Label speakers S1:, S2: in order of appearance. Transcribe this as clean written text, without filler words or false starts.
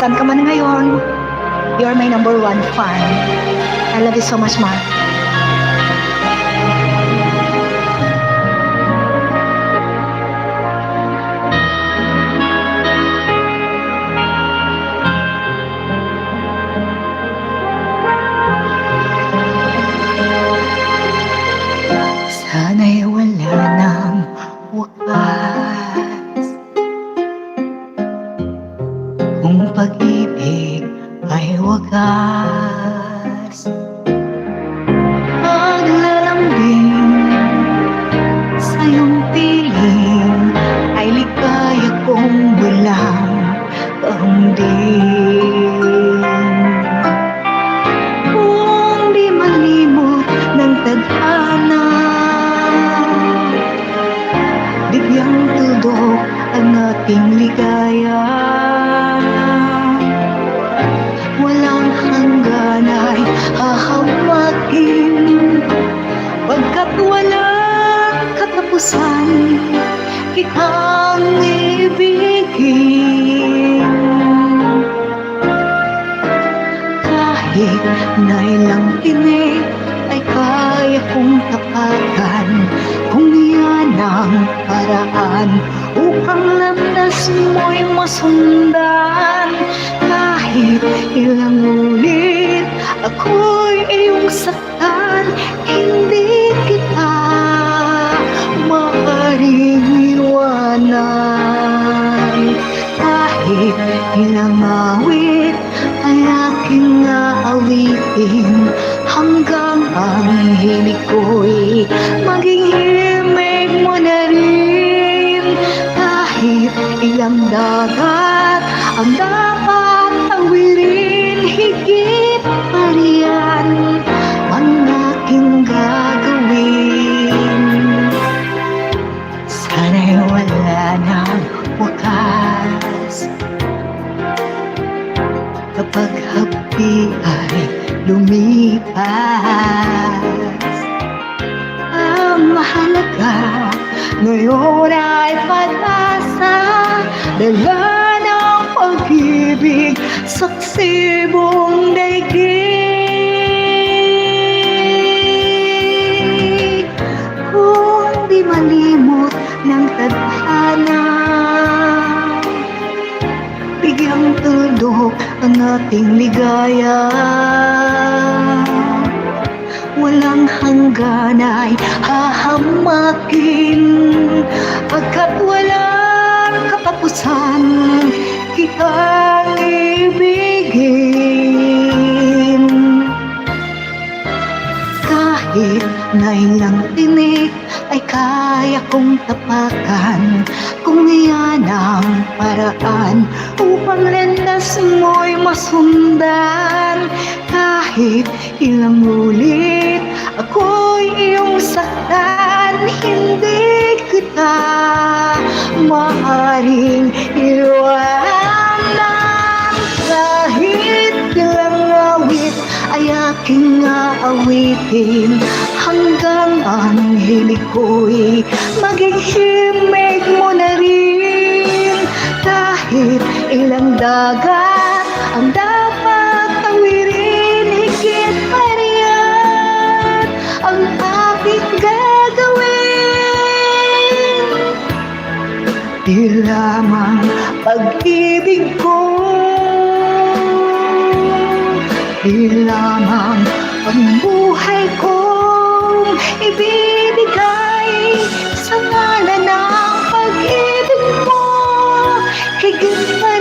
S1: Saan ka man ngayon, you're my number one fan. I love you so much, Ma. Sana'y wala ng wakas, kung pag-ibig ay wagas. Paglalambing sa iyong piling ay ligaya kong walang kaundim. Kung di malimot ng tadhana, bigyang tuldok ang ating ligaya. Walang hangganay hahamakin, pagkat walang katapusan kitang ibigin. Kahit na ilang tinig ay kaya kong tapakan, kung iyan ang paraan upang landas mo'y masundan. Kahit ilang ulit ako'y iyong saktan, hindi kita maaaring iwanan. Kahit ilang awit ay aking aawitin, hanggang ang himig ko'y maging himig mo na rin. Kahit ilang dagat ang dapat tawirin, higit pa riyan ang aking gagawin. Sana'y wala ng wakas, kapag hapdi ay lumipas. Ang mahalaga ngayon ay pag-asa, dala ng pag-ibig sa sibong daigdig. Kung di malimot ng tadhana, bigyang tuldok ang ating ligaya. Walang hangganay hahamakin, pagkat walang katapusan kitang ibigin. Kahit na ilang tinig ay kaya kong tapakan, kung iyan ang paraan upang landas mo'y masundan. Kahit ilang ulit ako'y iyong saktan, hindi kita maaaring iwanan. Kahit ilang awit ay aking aawitin, hanggang ang himig ko'y maging himig mo na rin. Kahit ilang dagat ang dapat tawirin, higit pa riyan ang aking gagawin. Di lamang pag-ibig ko, di lamang ang buhay kong ibibigay sa ngalan ng pag-ibig mo, higit pa